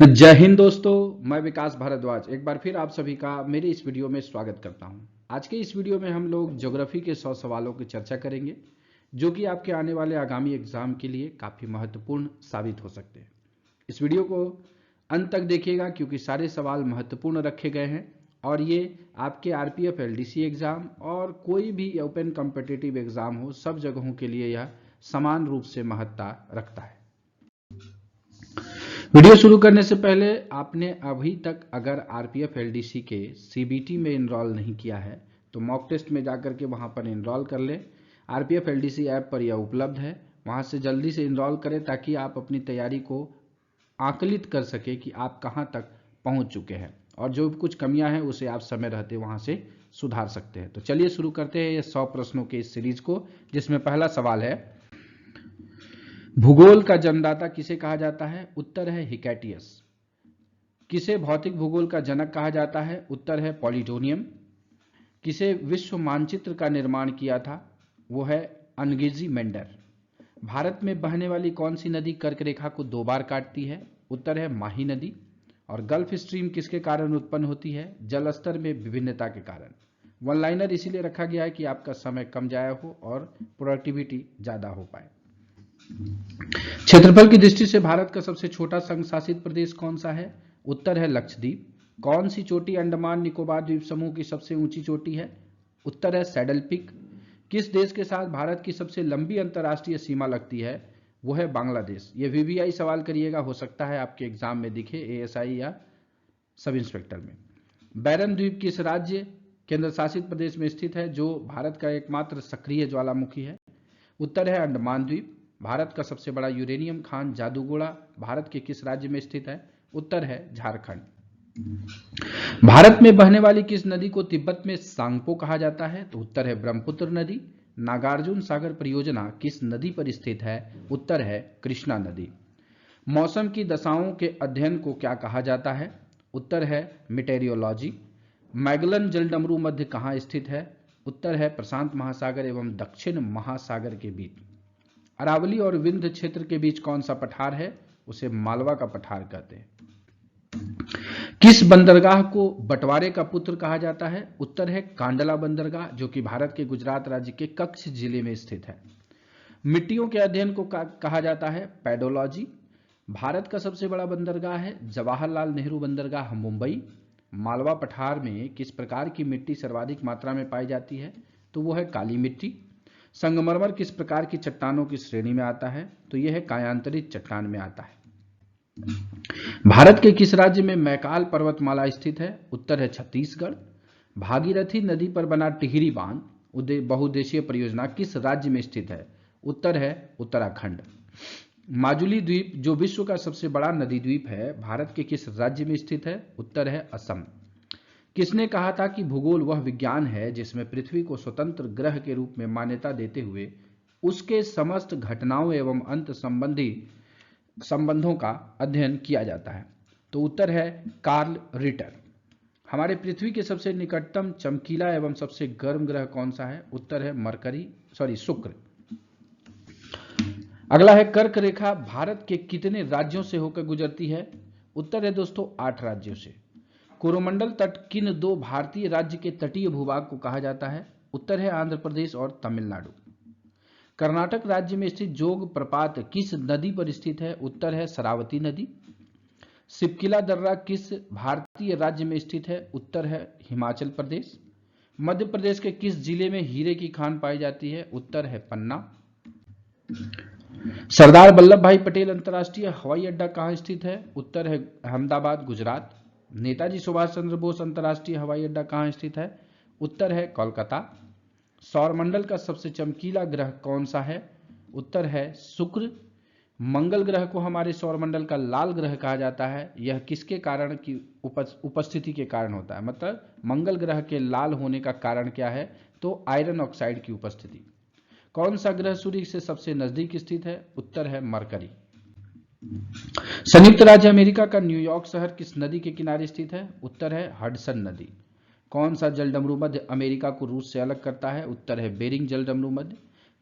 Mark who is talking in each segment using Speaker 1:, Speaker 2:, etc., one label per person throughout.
Speaker 1: जय हिंद दोस्तों, मैं विकास भारद्वाज एक बार फिर आप सभी का मेरे इस वीडियो में स्वागत करता हूं। आज के इस वीडियो में हम लोग ज्योग्राफी के 100 सवालों की चर्चा करेंगे जो कि आपके आने वाले आगामी एग्जाम के लिए काफ़ी महत्वपूर्ण साबित हो सकते हैं। इस वीडियो को अंत तक देखिएगा क्योंकि सारे सवाल महत्वपूर्ण रखे गए हैं और ये आपके आरपीएफ एलडीसी एग्ज़ाम और कोई भी ओपन कॉम्पिटिटिव एग्ज़ाम हो, सब जगहों के लिए यह समान रूप से महत्ता रखता है। वीडियो शुरू करने से पहले आपने अभी तक अगर आरपीएफ एलडीसी के सीबीटी में इनरोल नहीं किया है तो मॉक टेस्ट में जाकर के वहां पर इनरोल कर ले। आरपीएफ एलडीसी ऐप पर यह उपलब्ध है, वहां से जल्दी से इनरोल करें ताकि आप अपनी तैयारी को आकलित कर सके कि आप कहां तक पहुंच चुके हैं और जो कुछ कमियां हैं उसे आप समय रहते वहां से सुधार सकते हैं। तो चलिए शुरू करते हैं ये 100 प्रश्नों के इस सीरीज को, जिसमें पहला सवाल है, भूगोल का जन्मदाता किसे कहा जाता है? उत्तर है हिकैटियस। किसे भौतिक भूगोल का जनक कहा जाता है? उत्तर है पॉलिडोनियम। किसे विश्व मानचित्र का निर्माण किया था? वो है अनगेजी मेंडर। भारत में बहने वाली कौन सी नदी कर्क रेखा को 2 बार काटती है? उत्तर है माही नदी। और गल्फ स्ट्रीम किसके कारण उत्पन्न होती है? जल स्तर में विभिन्नता के कारण। वन लाइनर इसीलिए रखा गया है कि आपका समय कम जाया हो और प्रोडक्टिविटी ज्यादा हो पाए। क्षेत्रफल की दृष्टि से भारत का सबसे छोटा संघ शासित प्रदेश कौन सा है? उत्तर है लक्षद्वीप। कौन सी चोटी अंडमान निकोबार द्वीप समूह की सबसे ऊंची चोटी है? उत्तर है सैडल पिक। किस देश के साथ भारत की सबसे लंबी अंतर्राष्ट्रीय सीमा लगती है? वो है बांग्लादेश। ये वीवीआई सवाल करिएगा, हो सकता है आपके एग्जाम में दिखे, एएसआई या सब इंस्पेक्टर में। बैरन द्वीप किस राज्य केंद्र शासित प्रदेश में स्थित है जो भारत का एकमात्र सक्रिय ज्वालामुखी है? उत्तर है अंडमान द्वीप। भारत का सबसे बड़ा यूरेनियम खान जादूगोड़ा भारत के किस राज्य में स्थित है? उत्तर है झारखंड। भारत में बहने वाली किस नदी को तिब्बत में सांगपो कहा जाता है? तो उत्तर है ब्रह्मपुत्र नदी। नागार्जुन सागर परियोजना किस नदी पर स्थित है? उत्तर है कृष्णा नदी। मौसम की दशाओं के अध्ययन को क्या कहा जाता है? उत्तर है मीटेरियोलॉजी। मैगलन जलडमरू मध्य कहाँ स्थित है? उत्तर है प्रशांत महासागर एवं दक्षिण महासागर के बीच। अरावली और विंध्य क्षेत्र के बीच कौन सा पठार है? उसे मालवा का पठार कहते हैं। किस बंदरगाह को बंटवारे का पुत्र कहा जाता है? उत्तर है कांडला बंदरगाह, जो कि भारत के गुजरात राज्य के कच्छ जिले में स्थित है। मिट्टियों के अध्ययन को कहा जाता है पेडोलॉजी। भारत का सबसे बड़ा बंदरगाह है जवाहरलाल नेहरू बंदरगाह मुंबई। मालवा पठार में किस प्रकार की मिट्टी सर्वाधिक मात्रा में पाई जाती है? तो वो है काली मिट्टी। संगमरमर किस प्रकार की चट्टानों की श्रेणी में आता है? तो यह है कायांतरित चट्टान में आता है। भारत के किस राज्य में मैकाल पर्वतमाला स्थित है? उत्तर है छत्तीसगढ़। भागीरथी नदी पर बना टिहरी बांध बहुउद्देशीय परियोजना किस राज्य में स्थित है? उत्तर है उत्तराखंड। माजुली द्वीप जो विश्व का सबसे बड़ा नदी द्वीप है, भारत के किस राज्य में स्थित है? उत्तर है असम। किसने कहा था कि भूगोल वह विज्ञान है जिसमें पृथ्वी को स्वतंत्र ग्रह के रूप में मान्यता देते हुए उसके समस्त घटनाओं एवं अंत संबंधी संबंधों का अध्ययन किया जाता है? तो उत्तर है कार्ल रिटर। हमारे पृथ्वी के सबसे निकटतम चमकीला एवं सबसे गर्म ग्रह कौन सा है? उत्तर है शुक्र। अगला है कर्क रेखा भारत के कितने राज्यों से होकर गुजरती है? उत्तर है दोस्तों 8 राज्यों से। कोरोमंडल तट किन 2 भारतीय राज्य के तटीय भूभाग को कहा जाता है? उत्तर है आंध्र प्रदेश और तमिलनाडु। कर्नाटक राज्य में स्थित जोग प्रपात किस नदी पर स्थित है? उत्तर है शरावती नदी। सिपकिला दर्रा किस भारतीय राज्य में स्थित है? उत्तर है हिमाचल प्रदेश। मध्य प्रदेश के किस जिले में हीरे की खान पाई जाती है? उत्तर है पन्ना। सरदार वल्लभ भाई पटेल अंतर्राष्ट्रीय हवाई अड्डा कहाँ स्थित है? उत्तर है अहमदाबाद गुजरात। नेताजी सुभाष चंद्र बोस अंतर्राष्ट्रीय हवाई अड्डा कहाँ स्थित है? उत्तर है कोलकाता। सौरमंडल का सबसे चमकीला ग्रह कौन सा है? उत्तर है शुक्र। मंगल ग्रह को हमारे सौरमंडल का लाल ग्रह कहा जाता है, यह किसके कारण की उपस्थिति के कारण होता है? मतलब मंगल ग्रह के लाल होने का कारण क्या है? तो आयरन ऑक्साइड की उपस्थिति। कौन सा ग्रह सूर्य से सबसे नजदीक स्थित है? उत्तर है मरकरी। संयुक्त राज्य अमेरिका का न्यूयॉर्क शहर किस नदी के किनारे स्थित है? उत्तर है हडसन नदी। कौन सा जलडमरू मध्य अमेरिका को रूस से अलग करता है? उत्तर है बेरिंग जलडमरू मध्य।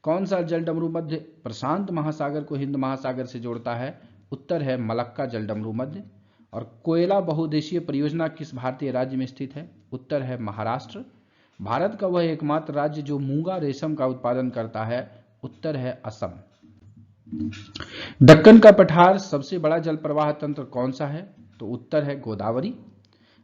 Speaker 1: कौन सा जलडमरू मध्य प्रशांत महासागर को हिंद महासागर से जोड़ता है? उत्तर है मलक्का जलडमरू मध्य। और कोयला बहुउद्देशीय परियोजना किस भारतीय राज्य में स्थित है? उत्तर है महाराष्ट्र। भारत का वह एकमात्र राज्य जो मूंगा रेशम का उत्पादन करता है? उत्तर है असम। दक्कन का पठार सबसे बड़ा जल प्रवाह तंत्र कौन सा है? तो उत्तर है गोदावरी।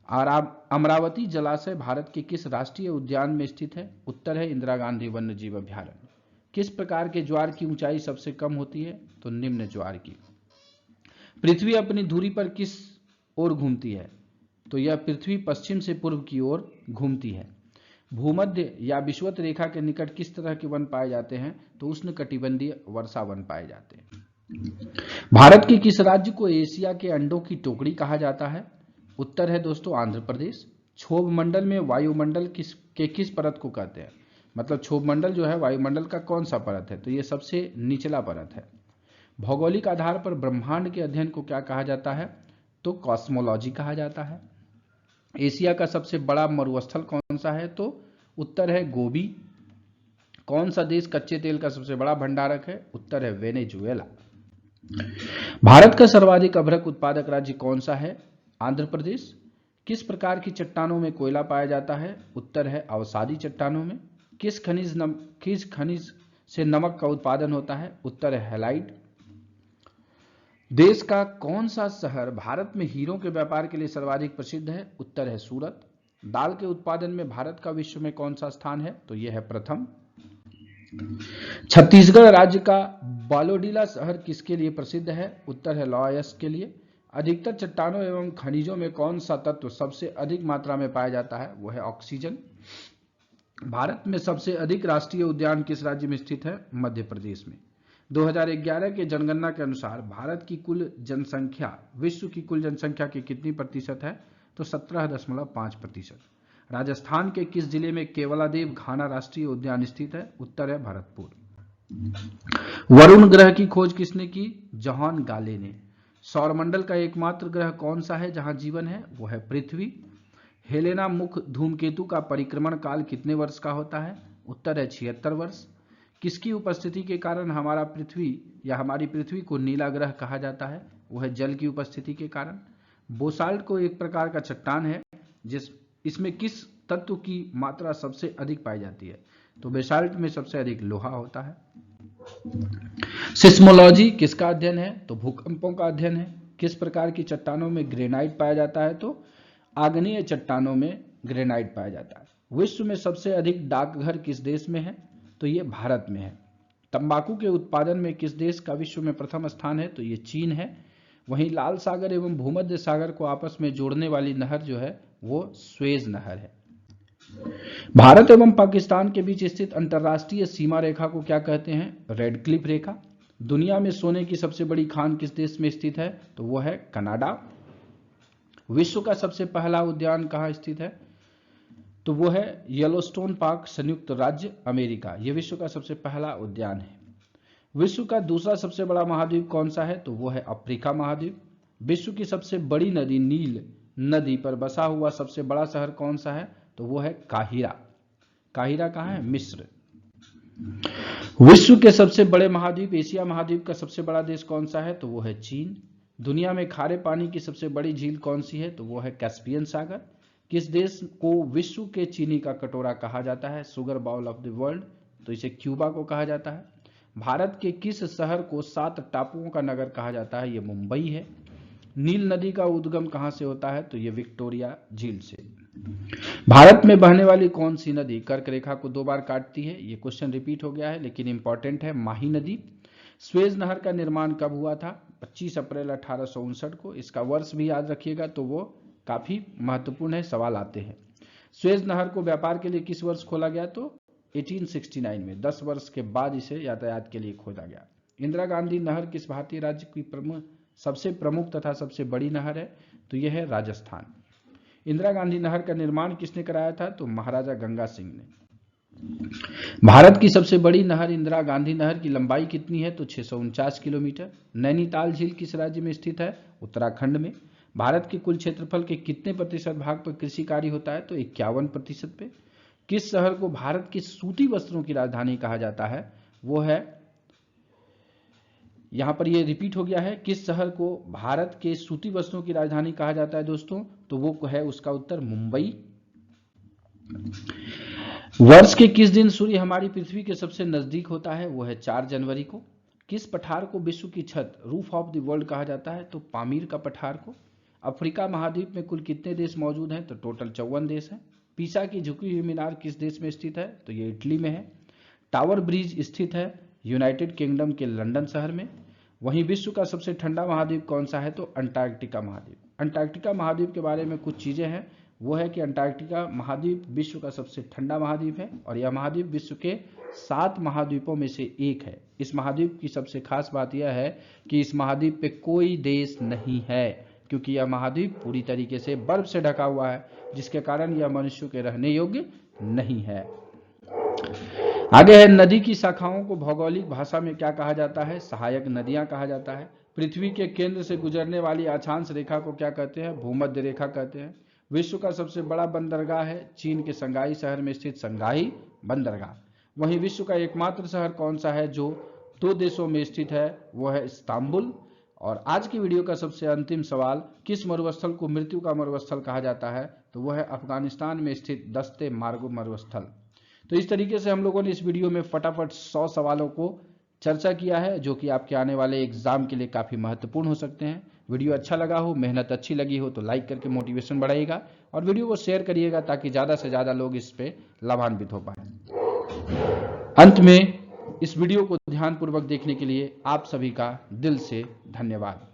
Speaker 1: और अमरावती जलाशय भारत के किस राष्ट्रीय उद्यान में स्थित है? उत्तर है इंदिरा गांधी वन्य जीव अभयारण्य। किस प्रकार के ज्वार की ऊंचाई सबसे कम होती है? तो निम्न ज्वार की। पृथ्वी अपनी धुरी पर किस ओर घूमती है? तो यह पृथ्वी पश्चिम से पूर्व की ओर घूमती है। भूमध्य या विषुवत रेखा के निकट किस तरह के वन पाए जाते हैं? तो उष्णकटिबंधीय वर्षा वन पाए जाते हैं। भारत के किस राज्य को एशिया के अंडों की टोकरी कहा जाता है? उत्तर है दोस्तों आंध्र प्रदेश। क्षोभ मंडल में वायुमंडल किस परत को कहते हैं? मतलब क्षोभ मंडल जो है वायुमंडल का कौन सा परत है? तो ये सबसे निचला परत है। भौगोलिक आधार पर ब्रह्मांड के अध्ययन को क्या कहा जाता है? तो कॉस्मोलॉजी कहा जाता है। एशिया का सबसे बड़ा मरुस्थल कौन सा है? तो उत्तर है गोबी। कौन सा देश कच्चे तेल का सबसे बड़ा भंडारक है? उत्तर है वेनेजुएला। भारत का सर्वाधिक अभ्रक उत्पादक राज्य कौन सा है? आंध्र प्रदेश। किस प्रकार की चट्टानों में कोयला पाया जाता है? उत्तर है अवसादी चट्टानों में। किस खनिज से नमक का उत्पादन होता है? उत्तर है हैलाइड। देश का कौन सा शहर भारत में हीरों के व्यापार के लिए सर्वाधिक प्रसिद्ध है? उत्तर है सूरत। दाल के उत्पादन में भारत का विश्व में कौन सा स्थान है? तो यह है प्रथम। छत्तीसगढ़ राज्य का बालोडीला शहर किसके लिए प्रसिद्ध है? उत्तर है लॉयस के लिए। अधिकतर चट्टानों एवं खनिजों में कौन सा तत्व सबसे अधिक मात्रा में पाया जाता है? वह है ऑक्सीजन। भारत में सबसे अधिक राष्ट्रीय उद्यान किस राज्य में स्थित है? मध्य प्रदेश में। 2011 के जनगणना के अनुसार भारत की कुल जनसंख्या विश्व की कुल जनसंख्या की कितनी प्रतिशत है? तो 17.5%। राजस्थान के किस जिले में केवलादेव घाना राष्ट्रीय उद्यान स्थित है? उत्तर है भरतपुर। वरुण ग्रह की खोज किसने की? जॉन गाले ने। सौरमंडल का एकमात्र ग्रह कौन सा है जहां जीवन है? वो है पृथ्वी। हेलेना मुख धूमकेतु का परिक्रमण काल कितने वर्ष का होता है? उत्तर है 76 वर्ष। किसकी उपस्थिति के कारण हमारी पृथ्वी को नीला ग्रह कहा जाता है? वह है जल की उपस्थिति के कारण। बोसाल्ट को एक प्रकार का चट्टान है इसमें किस तत्व की मात्रा सबसे अधिक पाई जाती है? तो बेसाल्ट में सबसे अधिक लोहा होता है। सिस्मोलॉजी किसका अध्ययन है? तो भूकंपों का अध्ययन है। किस प्रकार की चट्टानों में ग्रेनाइट पाया जाता है? तो आग्नेय चट्टानों में ग्रेनाइट पाया जाता है। विश्व में सबसे अधिक डाकघर किस देश में है? तो ये भारत में है। तंबाकू के उत्पादन में किस देश का विश्व में प्रथम स्थान है? तो ये चीन है। वहीं लाल सागर एवं भूमध्य सागर को आपस में जोड़ने वाली नहर जो है वो स्वेज नहर है। भारत एवं पाकिस्तान के बीच स्थित अंतरराष्ट्रीय सीमा रेखा को क्या कहते हैं? रेड क्लिफ रेखा। दुनिया में सोने की सबसे बड़ी खान किस देश में स्थित है? तो वो है कनाडा। विश्व का सबसे पहला उद्यान कहाँ स्थित है? तो वो है येलोस्टोन पार्क, संयुक्त राज्य अमेरिका। यह विश्व का सबसे पहला उद्यान है। विश्व का दूसरा सबसे बड़ा महाद्वीप कौन सा है? तो वो है अफ्रीका महाद्वीप। विश्व की सबसे बड़ी नदी नील नदी पर बसा हुआ सबसे बड़ा शहर कौन सा है? तो वो है काहिरा। काहिरा कहाँ है? मिस्र। विश्व के सबसे बड़े महाद्वीप एशिया महाद्वीप का सबसे बड़ा देश कौन सा है? तो वो है चीन। दुनिया में खारे पानी की सबसे बड़ी झील कौन सी है? तो वो है कैस्पियन सागर। किस देश को विश्व के चीनी का कटोरा कहा जाता है? Sugar bowl of the world. तो इसे क्यूबा को कहा जाता है। भारत के किस शहर को 7 टापुओं का नगर कहा जाता है? ये मुंबई है। नील नदी का उद्गम कहां से होता है? तो ये विक्टोरिया झील से। भारत में बहने वाली कौन सी नदी कर्क रेखा को 2 बार काटती है? ये क्वेश्चन रिपीट हो गया है लेकिन इंपॉर्टेंट है। माही नदी। स्वेज नहर का निर्माण कब हुआ था? 25 अप्रैल 1859 को। इसका वर्ष भी याद रखिएगा तो वो काफी महत्वपूर्ण है, सवाल आते हैं। स्वेज नहर को व्यापार के लिए किस वर्ष खोला गया? तो 1869 में। 10 वर्ष के बाद इसे यातायात के लिए खोला गया। इंदिरा गांधी नहर किस भारतीय राज्य की सबसे प्रमुख तथा सबसे बड़ी नहर है? तो यह है राजस्थान। इंदिरा गांधी नहर का निर्माण किसने कराया था? तो महाराजा गंगा सिंह ने। भारत की सबसे बड़ी नहर इंदिरा गांधी नहर की लंबाई कितनी है? तो 649 किलोमीटर। नैनीताल झील किस राज्य में स्थित है? उत्तराखंड में। भारत के कुल क्षेत्रफल के कितने प्रतिशत भाग पर कृषि कार्य होता है? तो 51% पे। किस शहर को भारत के सूती वस्त्रों की राजधानी कहा जाता है? वो है यहां पर ये रिपीट हो गया है, किस शहर को भारत के सूती वस्त्रों की राजधानी कहा जाता है दोस्तों, तो वो है उसका उत्तर मुंबई। वर्ष के किस दिन सूर्य हमारी पृथ्वी के सबसे नजदीक होता है, वो है 4 जनवरी को। किस पठार को विश्व की छत, रूफ ऑफ द वर्ल्ड कहा जाता है, तो पामीर का पठार को। अफ्रीका महाद्वीप में कुल कितने देश मौजूद हैं, तो टोटल 54 देश हैं। पीसा की झुकी हुई मीनार किस देश में स्थित है, तो ये इटली में है। टावर ब्रिज स्थित है यूनाइटेड किंगडम के लंदन शहर में। वहीं विश्व का सबसे ठंडा महाद्वीप कौन सा है, तो अंटार्कटिका महाद्वीप। अंटार्कटिका महाद्वीप के बारे में कुछ चीजें हैं, वो है कि अंटार्कटिका महाद्वीप विश्व का सबसे ठंडा महाद्वीप है और यह महाद्वीप विश्व के 7 महाद्वीपों में से एक है। इस महाद्वीप की सबसे खास बात यह है कि इस महाद्वीप पे कोई देश नहीं है, क्योंकि यह महाद्वीप पूरी तरीके से बर्फ से ढका हुआ है, जिसके कारण यह मनुष्यों के रहने योग्य नहीं है। आगे है, नदी की शाखाओं को भौगोलिक भाषा में क्या कहा जाता है, सहायक नदियां कहा जाता है। पृथ्वी के केंद्र से गुजरने वाली अक्षांश रेखा को क्या कहते हैं, भूमध्य रेखा कहते हैं। विश्व का सबसे बड़ा बंदरगाह है चीन के शंघाई शहर में स्थित शंघाई बंदरगाह। वहीं विश्व का एकमात्र शहर कौन सा है जो 2 देशों में स्थित है, वो है इस्तांबुल। और आज की वीडियो का सबसे अंतिम सवाल, किस मरुस्थल को मृत्यु का मरुस्थल कहा जाता है, तो वह है अफगानिस्तान में स्थित दस्ते मार्गो मरुस्थल। तो इस तरीके से हम लोगों ने इस वीडियो में फटाफट 100 सवालों को चर्चा किया है, जो कि आपके आने वाले एग्जाम के लिए काफी महत्वपूर्ण हो सकते हैं। वीडियो अच्छा लगा हो, मेहनत अच्छी लगी हो तो लाइक करके मोटिवेशन बढ़ाइएगा और वीडियो को शेयर करिएगा ताकि ज्यादा से ज्यादा लोग इस पे लाभान्वित हो पाए। अंत में इस वीडियो को ध्यानपूर्वक देखने के लिए आप सभी का दिल से धन्यवाद।